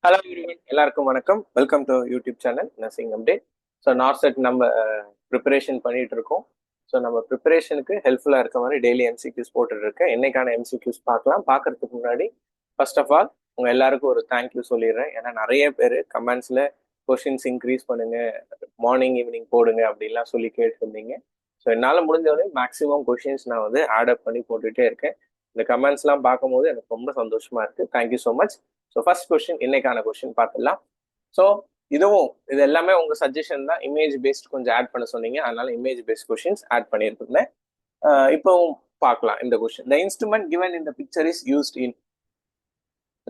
Hello everyone, எல்லாருக்கும் வணக்கம். Welcome to YouTube channel nursing update. So NORCET நம்ம preparation பண்ணிட்டு இருக்கோம். ஸோ நம்ம ப்ரிப்பரேஷனுக்கு ஹெல்ப்ஃபுல்லாக இருக்க மாதிரி டெய்லி எம்சிக்யூஸ் போட்டுட்டு இருக்கேன். என்னைக்கான எம்சிக்யூஸ் பார்க்கலாம். பார்க்கறதுக்கு முன்னாடி ஃபர்ஸ்ட் ஆஃப் ஆல் உங்கள் எல்லாருக்கும் ஒரு தேங்க்யூ சொல்லிடுறேன். ஏன்னா நிறைய பேர் கமெண்ட்ஸில் கொஷின்ஸ் இன்க்ரீஸ் பண்ணுங்க, மார்னிங் ஈவினிங் போடுங்க அப்படின்லாம் சொல்லி கேட்டிருந்தீங்க. ஸோ என்னால் முடிஞ்சவரை மேக்ஸிமம் கொஷின்ஸ் நான் வந்து ஆட் பண்ணி போட்டுகிட்டே இருக்கேன். இந்த கமெண்ட்ஸ்லாம் பார்க்கும்போது எனக்கு ரொம்ப சந்தோஷமா இருக்கு. Thank you so much. So first question, இன்னைக்கான கொஸ்டின் பார்த்துடலாம். ஸோ இது எல்லாமே உங்க சஜஷன் தான். இமேஜ் பேஸ்ட் கொஞ்சம் ஆட் பண்ண சொன்னீங்க, அதனால இமேஜ் பேஸ்ட் கொஸ்டின்ஸ் ஆட் பண்ணியிருந்தேன். இப்போ பார்க்கலாம் இந்த question. The instrument given in the picture is used in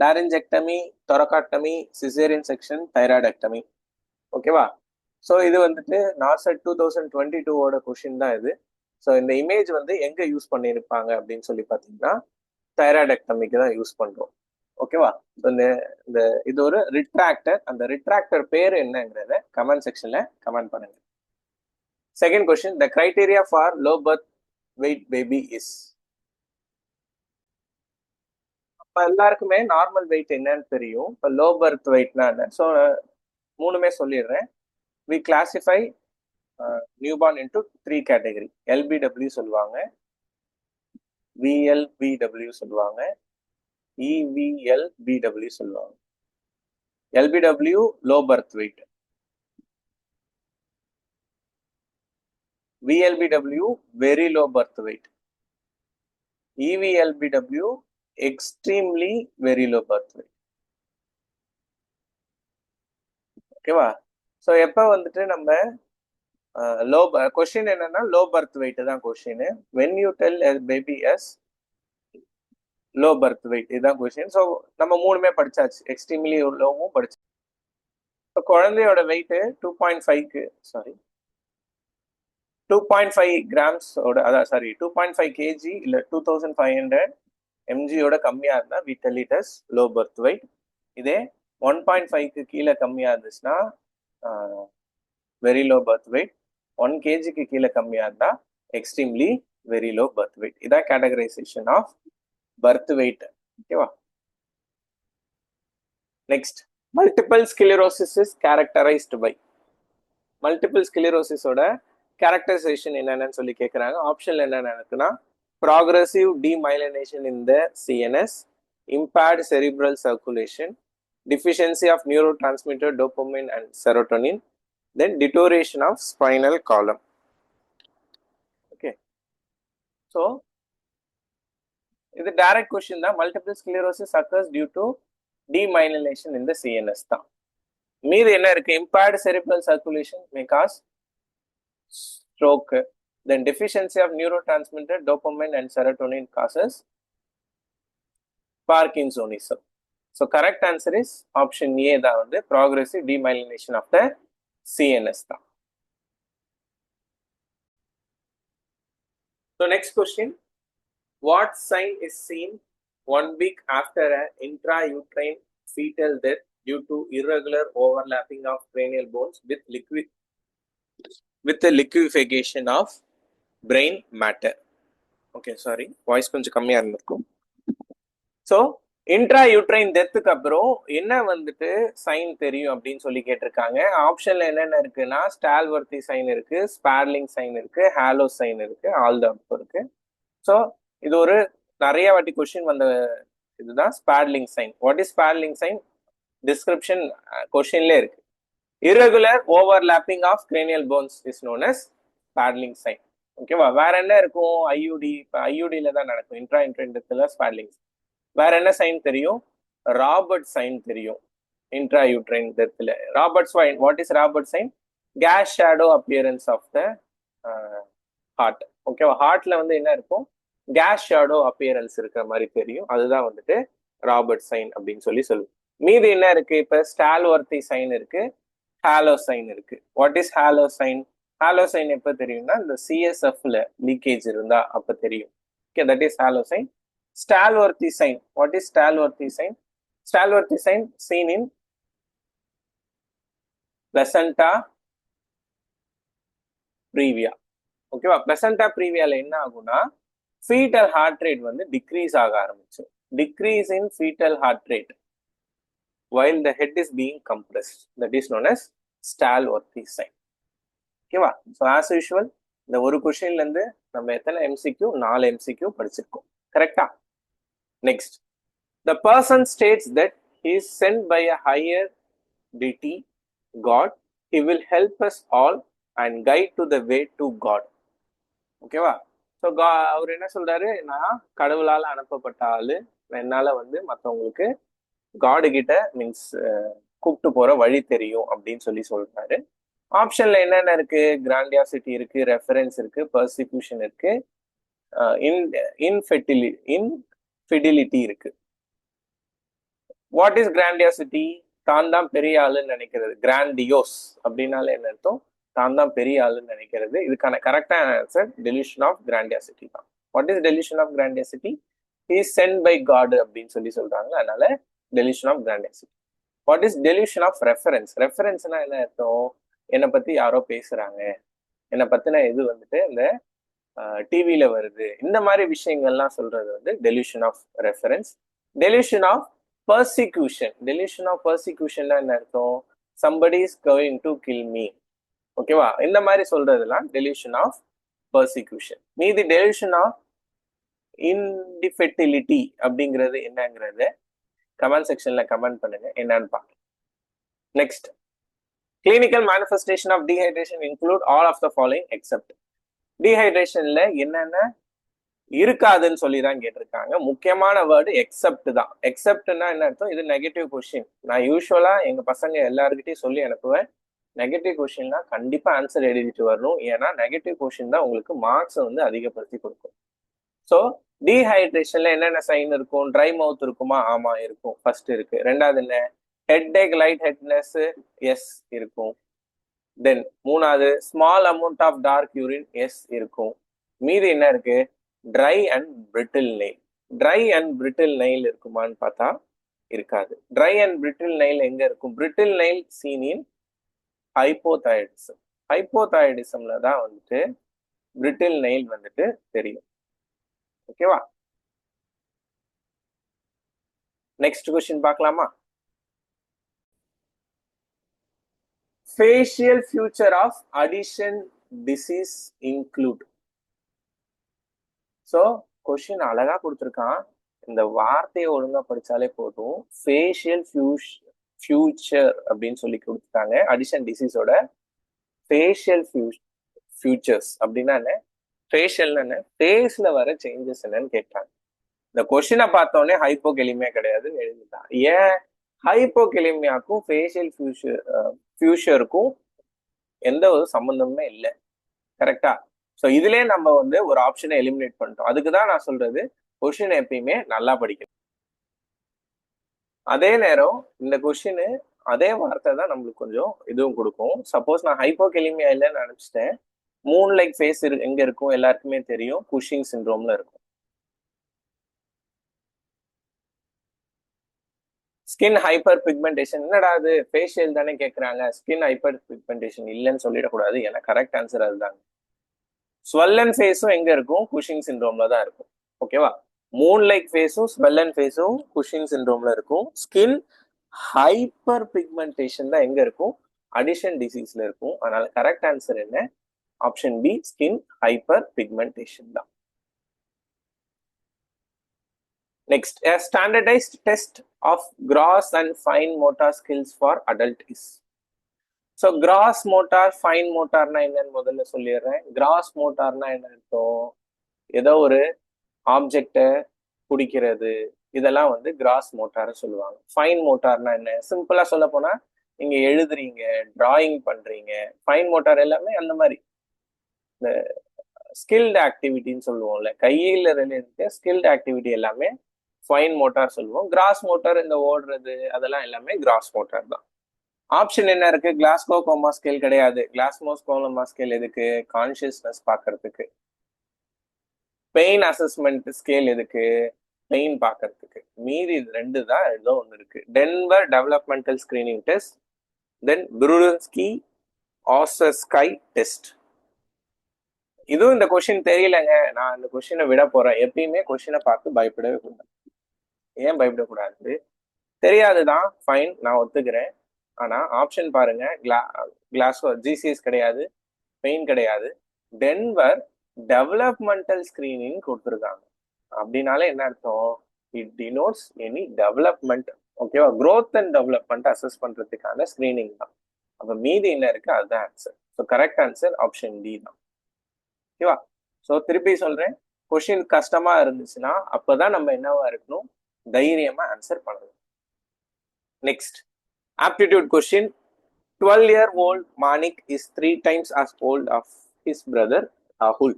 laryngectomy, thoracotomy, caesarean section, thyroidectomy. ஓகேவா? ஸோ இது வந்துட்டு நார்செட் 2022 கொஸ்டின் தான் இது. ஸோ இந்த இமேஜ் வந்து எங்க யூஸ் பண்ணியிருப்பாங்க அப்படின்னு சொல்லி பார்த்தீங்கன்னா தைராய்டெக்டமிக்கு தான் யூஸ் பண்றோம். ஓகேவா? இந்த இது ஒரு ரிட்ராக்டர். அந்த ரிட்ராக்டர் பேர் என்னங்கிறத கமெண்ட் செக்ஷன்ல கமெண்ட் பண்ணுங்க. Second question, the criteria for low birth wait baby is. அப்ப எல்லாருக்குமே நார்மல் வெயிட் என்னன்னு தெரியும். இப்போ லோ பர்த் வெயிட்னா என்ன? ஸோ மூணுமே சொல்லிடுறேன். We classify newborn into 3 category. LBW சொல்லுவாங்க, விஎல்பிடபிள்யூ சொல்லுவாங்க, EVLBW சொல்லுவாங்க. LBW low birth weight, VLBW very low birth weight, EVLBW extremely very low birth weight. ஓகேவா? ஸோ எப்போ வந்துட்டு நம்ம கொஸ்டின் என்னன்னா லோ பர்த் வெயிட் தான் question. When you tell baby as low birth weight, இதுதான் question. So நம்ம மூணுமே படிச்சாச்சு, extremely லோவும் படிச்சு. இப்போ குழந்தையோட வெயிட் 2.5 சாரி 2.5 கிராம்ஸோட, அதான் சாரி 2.5 கேஜி இல்லை 2500 mgயோட கம்மியாக இருந்தால் we tell it as low birth weight. இதே 1.5க்கு கீழே கம்மியாக இருந்துச்சுன்னா வெரி லோ பர்த் வெயிட். 1 kgக்கு கீழே கம்மியாக இருந்தால் extremely very low birth weight. இதான் கேட்டகரைசேஷன் ஆஃப் பர்த் வெயிட். ஓகேவா? Next, multiple sclerosis is characterized by. Multiple ஸ்கிலரோசிஸோட கேரக்டரைசேஷன் என்னென்னு சொல்லி கேட்குறாங்க. ஆப்ஷன் என்னென்ன இருக்குன்னா progressive demyelination in the CNS, impaired cerebral circulation, deficiency of neurotransmitter dopamine and serotonin, then deterioration of spinal column. Okay, so இது direct question தான். மல்டிபிள் ஸ்கிலரோசிஸ் occurs due to demyelination in the CNS தான். மீது என்ன இருக்கு? impaired cerebral circulation may cause stroke, then deficiency of neurotransmitter dopamine and serotonin causes Parkinsonism. So correct answer is option A தான் வந்து progressive demyelination of the CNS தான். So next question, what sign is seen 1 week after an intrauterine fetal death due to irregular overlapping of cranial bones with the liquefaction of brain matter? Okay, sorry, voice கொஞ்சம் கம்மியா இருந்திருக்கும். So intrauterine டெத்துக்கு அப்புறம் என்ன வந்துட்டு sign தெரியும் அப்படின்னு சொல்லி கேட்டிருக்காங்க. ஆப்ஷன்ல என்னென்ன இருக்குன்னா ஸ்டால்வர்த்தி சைன் இருக்கு, ஸ்பார்லிங் சைன் இருக்கு, ஹாலோ சைன் இருக்கு, ஆல்டப் இருக்கு. ஸோ இது ஒரு நிறைய வாட்டி கொஸ்டின் வந்த இதுதான் Spalding sign. What is Spalding sign? Description கொஸ்டின்ல இருக்கு. irregular overlapping of cranial bones is known as Spalding sign. ஓகேவா? வேற என்ன இருக்கும்? ஐயூடி. இப்போ ஐயூடியில தான் நடக்கும் இன்ட்ராயூட்ரைன் டெத்துல ஸ்பார்லிங். வேற என்ன சைன் தெரியும்? ராபர்ட் சைன் தெரியும் இன்ட்ராயூட்ரைன் டெத்தில். Robert sign, what is Robert sign? Gas shadow appearance of the heart. ஓகேவா? ஹார்ட்ல வந்து என்ன இருக்கும்? கேஸ் ஷேடோ அப்பியரன்ஸ் இருக்கிற மாதிரி தெரியும். அதுதான் வந்துட்டு ராபர்ட் சைன் அப்படின்னு சொல்லி சொல்லுவோம். மீது என்ன இருக்கு? இப்ப ஸ்டால்வர்த்தி சைன் இருக்கு, ஹாலோ சைன் இருக்கு. What is halo sign? Halo sign எப்ப தெரியும்னா இந்த சிஎஸ்எஃப்ல லீக்கேஜ் இருந்தா அப்ப தெரியும். Okay, that is halo sign. Stalworthy sign, what is Stalworthy sign? Stalworthy sign seen in placenta previa. ஓகேவா? பிளசண்டா ப்ரீவியால என்ன ஆகும்னா ஃபீட்டல் ஹார்ட் ரேட் வந்து டிக்ரீஸ் ஆக ஆரம்பிச்சு. Decrease in fetal heart rate while the head is being compressed. That is known as Stall-Worthy sign. ஓகேவா? So as usual இந்த ஒரு கொஸ்டின்லேருந்து நம்ம எத்தனை எம்சிக்யூ? 4 எம்சிக்யூ படிச்சிருக்கோம். கரெக்டா? Next, the person states that he is sent by a higher deity, God. He will help us all and guide to the way to God. ஓகேவா? So அவர் என்ன சொல்றாரு? நான் கடவுளால் அனுப்பப்பட்ட ஆளு, என்னால வந்து மற்றவங்களுக்கு காடு கிட்ட மீன்ஸ் கூப்பிட்டு போற வழி தெரியும் அப்படின்னு சொல்றாரு. ஆப்ஷன்ல என்னென்ன இருக்கு? கிராண்டியாசிட்டி இருக்கு, ரெஃபரன்ஸ் இருக்கு, பர்சிக்யூஷன் இருக்கு, இன்ஃபிடிலிட்டி இருக்கு. What is grandiosity? தான் தான் பெரிய ஆளுன்னு நினைக்கிறது. கிராண்டியோஸ் அப்படின்னால என்ன அர்த்தம்? தான் தான் பெரிய ஆளுன்னு நினைக்கிறது. இதுக்கான கரெக்டான ஆன்சர் டெலியூஷன் ஆஃப் கிராண்டியாசிட்டி தான். What is delusion of grandiosity? Is sent by God அப்படின்னு சொல்றாங்க. அதனால delusion of grandiosity. What is delusion of reference? ரெஃபரன்ஸ்னா என்ன அர்த்தம்? என்னை பத்தி யாரோ பேசுறாங்க, என்னை பத்தின இது வந்துட்டு இந்த டிவியில வருது, இந்த மாதிரி விஷயங்கள்லாம் சொல்றது வந்து delusion of reference. Delusion of persecution. Delusion of பர்சிக்யூஷன்ல என்ன அர்த்தம்? somebody is going to kill me. ஓகேவா? இந்த மாதிரி சொல்றதுலாம் டெலியூஷன் ஆஃப் பர்சிக்யூஷன். மீதி டெலியூஷன் ஆஃப் இன்டிஃபெர்டிலிட்டி அப்படிங்கிறது என்னங்கிறது கமெண்ட் செக்ஷன்ல கமெண்ட் பண்ணுங்க, என்னன்னு பார்க்கலாம். Next, clinical manifestation of dehydration include all of the following except. டீஹைட்ரேஷன்ல என்னென்ன இருக்காதுன்னு சொல்லி தான் கேட்டிருக்காங்க. முக்கியமான வேர்டு எக்ஸப்ட் தான். எக்ஸப்ட்னா என்ன அர்த்தம்? இது நெகட்டிவ் கொஸ்டின். நான் யூஸ்வலா எங்க பசங்க எல்லாருக்கிட்டையும் சொல்லி அனுப்புவேன், நெகட்டிவ் கொஸ்டின்னா கண்டிப்பா ஆன்சர் எழுதிட்டு வரணும். ஏன்னா நெகட்டிவ் கொஸ்டின் தான் உங்களுக்கு மார்க்ஸ் வந்து அதிகப்படுத்தி கொடுக்கும். ஸோ டீஹைட்ரேஷன்ல என்னென்ன சைன் இருக்கும்? ட்ரை மவுத் இருக்குமா? ஆமா இருக்கும், ஃபர்ஸ்ட் இருக்கு. ரெண்டாவது என்ன? Headache, light headedness, yes இருக்கும். தென் மூணாவது small amount of dark urine, yes இருக்கும். மீதி என்ன இருக்கு? Dry and brittle nail. Dry and brittle nail இருக்குமான்னு பார்த்தா இருக்காது. ட்ரை அண்ட் பிரிட்டில் நெயில் எங்க இருக்கும்? Brittle nail seen in hypothyroidism. ஹைப்போதைராய்டிசம்ல தான் வந்துட்டு பிரிட்டில் நெயில் வந்துட்டு தெரியும். ஓகேவா? நெக்ஸ்ட் கொஸ்டின் பார்க்கலாமா? facial feature of addition disease include. So question அழகா கொடுத்துருக்கான். இந்த வார்த்தையை ஒழுங்கா படிச்சாலே போதும். ஃபேஷியல் ஃபியூச்சர் அப்படின்னு சொல்லி கொடுத்துட்டாங்க. அடிஷன் டிசீஸோட ஃபேஷியல் ஃபியூச்சர்ஸ் அப்படின்னா என்ன? ஃபேஷியல்னு என்ன? ஃபேஸ்ல வர சேஞ்சஸ் என்னன்னு கேட்டாங்க. இந்த கொஸ்டினை பார்த்தோன்னே ஹைப்போகெலிமியா கிடையாதுன்னு எழுதிட்டான். ஏன்? ஹைப்போகெலிமியாக்கும் ஃபேஷியல் ஃபியூச்சருக்கும் எந்த ஒரு சம்பந்தமுமே இல்லை. கரெக்டா? ஸோ இதுலேயே நம்ம வந்து ஒரு ஆப்ஷனை எலிமினேட் பண்ணிட்டோம். அதுக்கு தான் நான் சொல்றது, கொஸ்டின் எப்பயுமே நல்லா படிக்கணும். அதே நேரம் இந்த கொஸ்டின் அதே வார்த்தை தான் நம்மளுக்கு கொஞ்சம் இதுவும் கொடுக்கும். சப்போஸ் நான் ஹைப்போகெலிமியா இல்லைன்னு நினைச்சிட்டேன், மூன் லைக் ஃபேஸ் எங்க இருக்கும்? எல்லாருக்குமே தெரியும், குஷிங் சிண்ட்ரோம்ல இருக்கும். ஸ்கின் ஹைப்பர் பிக்மெண்டேஷன், என்னடா அது ஃபேஷியல் தானே கேட்குறாங்க, ஸ்கின் ஹைப்பர் பிக்மெண்டேஷன் இல்லைன்னு சொல்லிடக்கூடாது. ஏன்னா கரெக்ட் ஆன்சர் அதுதாங்க. ஸ்வெல்லன் ஃபேஸும் எங்க இருக்கும்? குஷிங் சிண்ட்ரோம்ல தான் இருக்கும். ஓகேவா? மூன் லைக் ஃபேஸும் ஸ்வெல்லன் ஃபேஸும் குஷிங் சிண்ட்ரோம்ல இருக்கும். ஸ்கின் ஹைப்பர் பிக்மெண்டேஷன் தான் எங்க இருக்கும்? அடிஷன் டிசீஸ்ல இருக்கும். அதனால கரெக்ட் ஆன்சர் என்ன? Option B, skin hyperpigmentation தான். Next, a standardized test of gross and fine motor skills for adult is. So gross motor, fine motorனா என்னன்னு முதல்ல சொல்லிடுறேன். gross motorனா என்ன அர்த்தம்? ஏதோ ஒரு ஆப்ஜெக்டை பிடிக்கிறது, இதெல்லாம் வந்து கிராஸ் மோட்டார் சொல்லுவாங்க. ஃபைன் மோட்டார்னா என்ன? சிம்பிளா சொல்ல போனா, நீங்க எழுதுறீங்க, டிராயிங் பண்றீங்க, ஃபைன் மோட்டார் எல்லாமே அந்த மாதிரி இந்த ஸ்கில்டு ஆக்டிவிட்டின்னு சொல்லுவோம்ல, கையில் இருக்க ஸ்கில்டு ஆக்டிவிட்டி எல்லாமே ஃபைன் மோட்டார் சொல்லுவோம். கிராஸ் மோட்டார் இந்த ஓடுறது அதெல்லாம் எல்லாமே கிராஸ் மோட்டார் தான். ஆப்ஷன் என்ன இருக்கு? கிளாஸ்கோ கோமா ஸ்கேல் கிடையாது. கிளாஸ்மோஸ் கோமா ஸ்கேல் எதுக்கு? கான்சியஸ்னஸ் பார்க்கறதுக்கு. பெயின் அசஸ்மெண்ட் ஸ்கேல் எதுக்கு? பெயின் பார்க்கறதுக்கு. மீதி ரெண்டு தான் ஏதோ ஒன்று இருக்கு. டென்வர் டெவலப்மெண்டல் ஸ்கிரீனிங் டெஸ்ட், தென் புருன்ஸ்கி ஆசஸ்கை டெஸ்ட். இதுவும் இந்த கொஸ்டின் தெரியலங்க, நான் இந்த கொஸ்டினை விட போறேன். எப்பயுமே கொஸ்டினை பார்த்து பயப்படவே கூடாது. ஏன் பயப்படக்கூடாது? தெரியாதுதான், ஃபைன், நான் ஒத்துக்கிறேன். ஆனா ஆப்ஷன் பாருங்க, கிளாஸ்கோ ஜிசிஎஸ் கிடையாது, ஸ்பெயின் கிடையாது, டென்வர் டெவலப்மெண்டல் ஸ்கிரீனிங் கொடுத்துருக்காங்க. அப்படின்னாலே என்ன அர்த்தம்? It denotes any development. ஓகேவா? growth அண்ட் டெவலப்மெண்ட் அசஸ் பண்றதுக்கான ஸ்கிரீனிங் தான். அப்ப மீதி என்ன இருக்கு, அதுதான் answer. So correct answer option D தான். ஓகேவா? ஸோ திருப்பி சொல்றேன், கொஸ்டின் கஷ்டமா இருந்துச்சுன்னா அப்பதான் நம்ம என்னவா இருக்கணும், தைரியமா ஆன்சர் பண்ணணும். Next aptitude question. 12-year-old Manik is 3 times as old of his brother Rahul.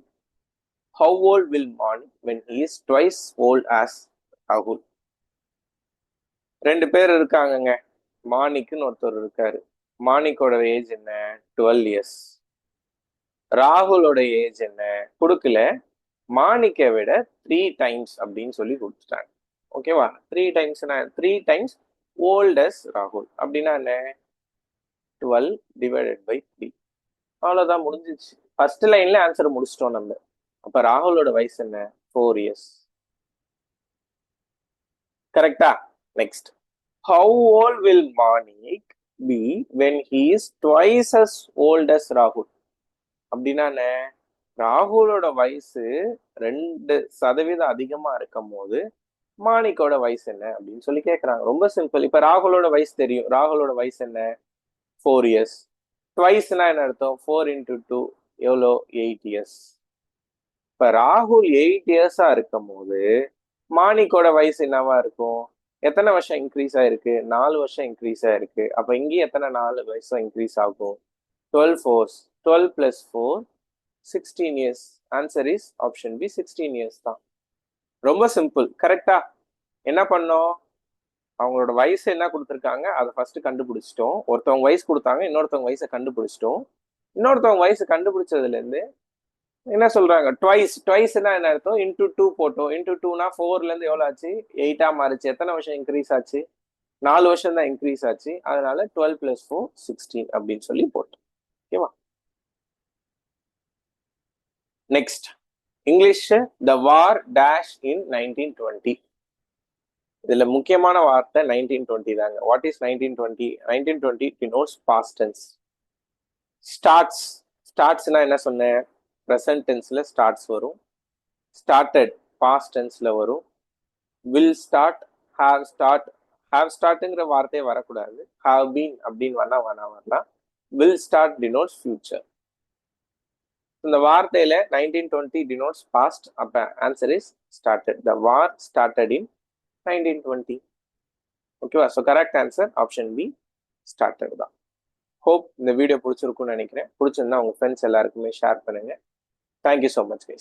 How old will Manik when he is twice old as Rahul? ரெண்டு பேர் இருக்காங்கங்க. மாணிக்குன்னு ஒருத்தர் இருக்காரு. மாணிக்கோட ஏஜ் என்ன? 12 years. ராகுலோட ஏஜ் என்ன கொடுக்கல, மாணிக்கை விட 3 times அப்படின்னு சொல்லி கொடுத்துட்டாங்க. ஓகேவா? 3 times 3 times old as ராகுல் அப்படின்னா என்ன? 12 divided by 3. அவ்வளவுதான், முடிஞ்சிச்சு. ஃபர்ஸ்ட் லைன்ல ஆன்சர் முடிச்சிட்டோம் நம்ம. அப்ப ராகுலோட வயசு என்ன? 4 years. கரெக்டா? Next, how old will Manik be when he is twice as old as Rahul? அப்படின்னா என்ன? ராகுலோட வயசு 2% அதிகமா இருக்கும் போது மாணிக்கோட வயசு என்ன அப்படின்னு சொல்லி கேட்கறாங்க. ரொம்ப சிம்பிள். இப்ப ராகுலோட வயசு தெரியும். ராகுலோட வயசு என்ன? 4 years. ட்வைஸ்னா என்ன அர்த்தம்? 4 into 2 எவ்வளோ? 8 years. இப்ப ராகுல் 8 years-ஆ இருக்கும் போது மாணிக்கோட வயசு என்னவா இருக்கும்? எத்தனை வருஷம் இன்க்ரீஸ் ஆயிருக்கு? 4 வருஷம் இன்க்ரீஸ் ஆயிருக்கு. அப்ப இங்கேயும் எத்தனை 4 வருஷம் இன்க்ரீஸ் ஆகும்? 12 4s. 12 plus 4 16 years. Answer is option B, 16 years தான். ரொம்ப சிம்பிள். கரெக்டா? என்ன பண்ணோம்? அவங்களோட வயசு என்ன கொடுத்துருக்காங்க அதை ஃபர்ஸ்ட் கண்டுபிடிச்சிட்டோம். ஒருத்தவங்க வயசு கொடுத்தாங்க, இன்னொருத்தவங்க வயசை கண்டுபிடிச்சிட்டோம். இன்னொருத்தவங்க வயசு கண்டுபிடிச்சதுல இருந்து என்ன சொல்றாங்க? ட்வைஸ்னா என்ன அர்த்தம்? இன்டூ 2 போட்டோம். இன்டூ 2னா 4ல இருந்து எவ்வளவு ஆச்சு? 8-ஆ மாறிச்சு. எத்தனை வருஷம் இன்க்ரீஸ் ஆச்சு? 4 வருஷம் தான் இன்க்ரீஸ் ஆச்சு. அதனால 12 plus 4 16 அப்படின்னு சொல்லி போட்டோம். ஓகேவா? Next, English. த வார் டேஷ் இன் 1920. இதுல முக்கியமான வார்த்தை 1920 தாங்க. What is 1920? 1920 denotes past tense. ஸ்டார்ட்ஸ்னா என்ன சொன்னேன்? ப்ரெசன்ட் டென்ஸ்ல ஸ்டார்ட்ஸ் வரும். ஸ்டார்டட் பாஸ்ட் டென்ஸ்ல வரும். வில் ஸ்டார்ட், ஹாவ் ஸ்டார்ட்ங்கிற வார்த்தையே வரக்கூடாது. ஹாவ் பீன் அப்படின்னு வரலாம். Will start denotes future. இந்த வார்த்தையில 1920 டினோட்ஸ் பாஸ்ட். அப்ப answer is started. The war started in 1920. ஓகேவா? So correct answer option B, started தான். ஹோப் இந்த வீடியோ பிடிச்சிருக்கும்னு நினைக்கிறேன். பிடிச்சிருந்தா உங்க ஃப்ரெண்ட்ஸ் எல்லாருக்குமே ஷேர் பண்ணுங்க. Thank you so much guys.